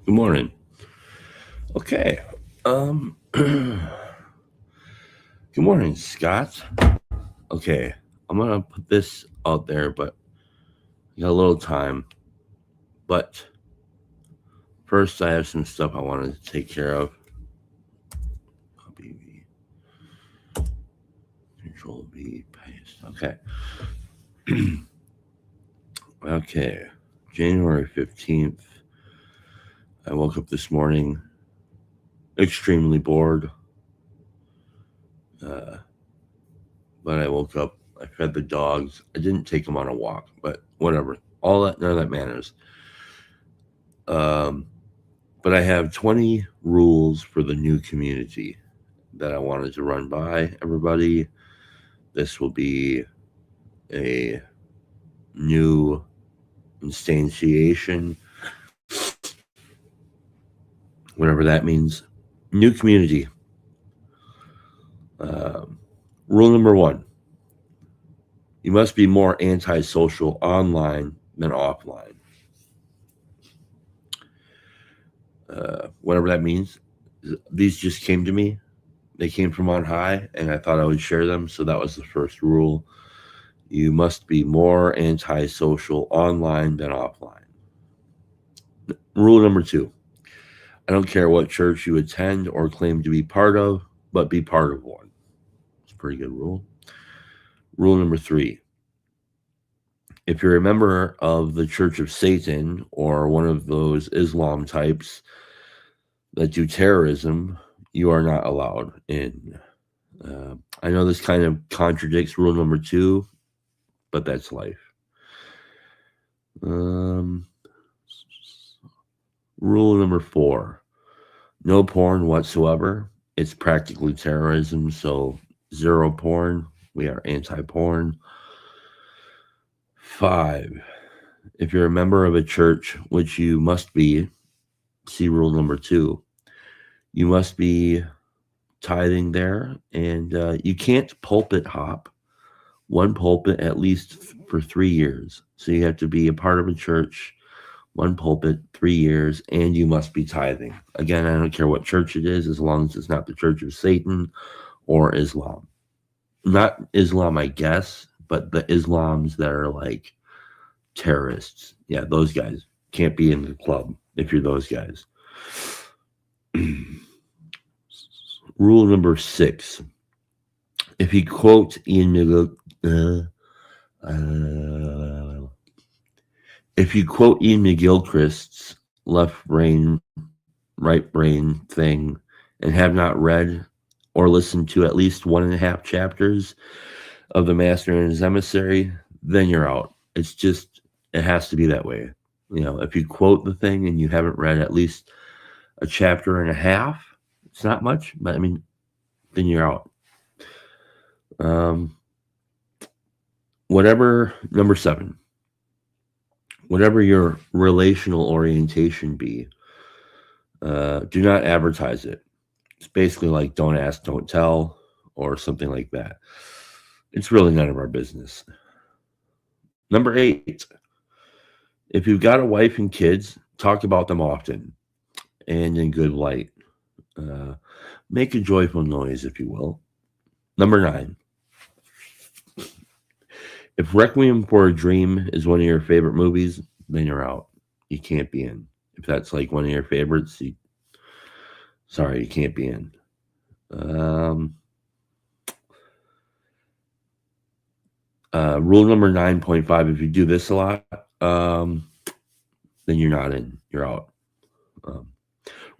Good morning. Okay. Good morning, Scott. Okay. I'm gonna put this out there, but I got a little time. But first, I have some stuff I wanted to take care of. Copy V, Control V, paste. Okay. Okay. January 15th. I woke up this morning extremely bored. Uh, but I woke up. I fed the dogs. I didn't take them on a walk, but whatever. All that, none of that matters. Um, but I have 20 rules for the new community that I wanted to run by everybody. This will be a new instantiation, whatever that means. New community. Um, Rule number one: you must be more antisocial online than offline. Whatever that means. These just came to me. They came from on high, and I thought I would share them. So that was the first rule. You must be more antisocial online than offline. Rule number two: I don't care what church you attend or claim to be part of, but be part of one. It's a pretty good rule. Rule number three: if you're a member of the Church of Satan or one of those Islam types that do terrorism, you are not allowed in. I know this kind of contradicts rule number two, but that's life. Um, Rule number four: no porn whatsoever. It's practically terrorism, so zero porn. We are anti porn. Five: if you're a member of a church, which you must be, see rule number two, you must be tithing there, and you can't pulpit hop one pulpit at least for 3 years. So you have to be a part of a church, one pulpit, 3 years, and you must be tithing. Again, I don't care what church it is, as long as it's not the Church of Satan or Islam. Not Islam, I guess, but the Islams that are like terrorists. Yeah, those guys can't be in the club if you're those guys. Rule number six: if you quote if you quote Ian McGilchrist's left brain, right brain thing and have not read or listened to at least 1.5 chapters of The Master and His Emissary, then you're out. It's just, it has to be that way. If you quote the thing and you haven't read at least a chapter and a half, it's not much, but I mean, then you're out. Number seven, whatever your relational orientation be, do not advertise it. It's basically like don't ask, don't tell, or something like that. It's really none of our business. Number eight, if you've got a wife and kids, talk about them often and in good light. Uh, Make a joyful noise, if you will. Number nine, if Requiem for a Dream is one of your favorite movies, then you're out. You can't be in. If that's like one of your favorites, sorry, you can't be in. Rule number 9.5: if you do this a lot, then you're not in. You're out.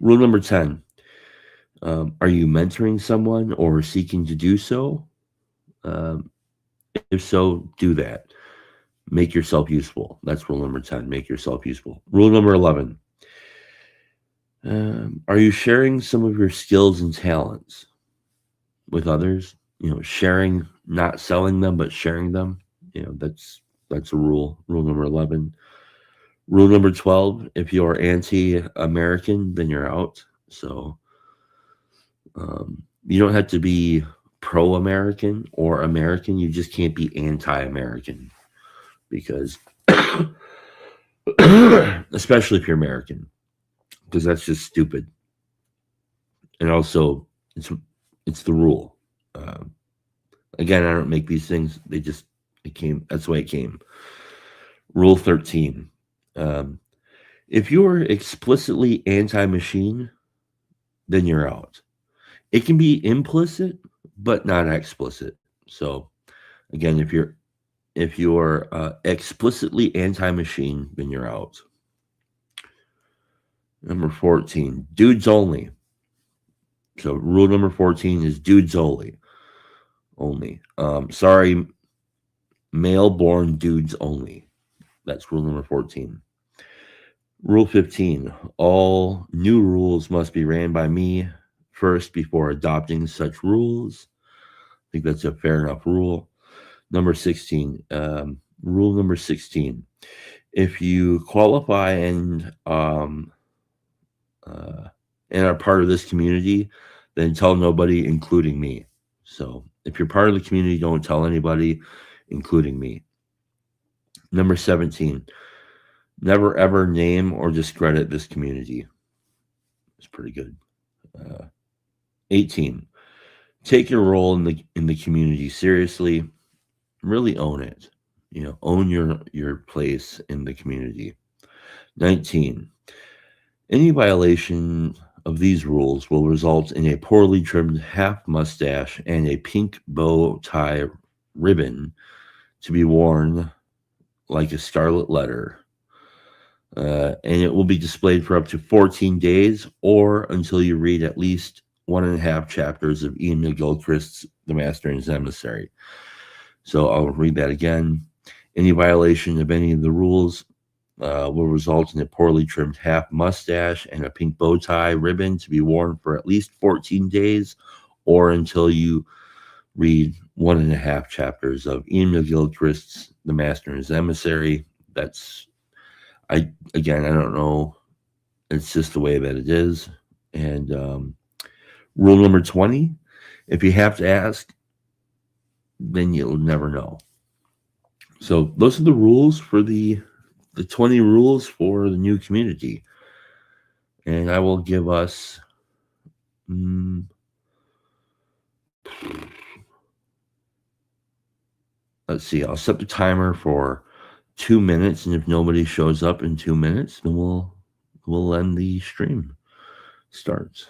Rule number 10: are you mentoring someone or seeking to do so? If so, do that. Make yourself useful. That's rule number 10. Make yourself useful. Rule number 11: are you sharing some of your skills and talents with others? Sharing, not selling them, but sharing them. That's a rule. Rule number 11. Rule number 12: if you're anti-American, then you're out. So you don't have to be pro-American or American. You just can't be anti-American because, especially if you're American, because that's just stupid. And also, it's the rule. Again, I don't make these things. It came. That's the way it came. Rule 13. If you are explicitly anti-machine, then you're out. It can be implicit, but not explicit. So, again, if you're explicitly anti-machine, then you're out. Number 14, dudes only. So rule number 14 is dudes only. Sorry, male-born dudes only. That's rule number 14. Rule 15, all new rules must be ran by me first before adopting such rules. I think that's a fair enough rule. Number 16, rule number 16. If you qualify and are part of this community, then tell nobody, including me. So if you're part of the community, don't tell anybody, including me. Number 17, never ever name or discredit this community. It's pretty good. 18, take your role in the community seriously. Really own it. Own your place in the community. 19, any violation of these rules will result in a poorly trimmed half mustache and a pink bow tie ribbon to be worn like a scarlet letter. And it will be displayed for up to 14 days or until you read at least 1.5 chapters of Ian McGilchrist's The Master and His Emissary. So I'll read that again. Any violation of any of the rules will result in a poorly trimmed half mustache and a pink bow tie ribbon to be worn for at least 14 days or until you read 1.5 chapters of Ian McGilchrist's The Master and His Emissary. I don't know. It's just the way that it is. And rule number 20, if you have to ask, then you'll never know. So those are the rules for the 20 rules for the new community. And I will give us let's see, I'll set the timer for 2 minutes, and if nobody shows up in 2 minutes, then we'll end the stream. Starts.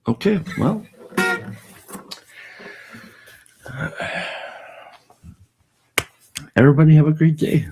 Okay, well, everybody have a great day.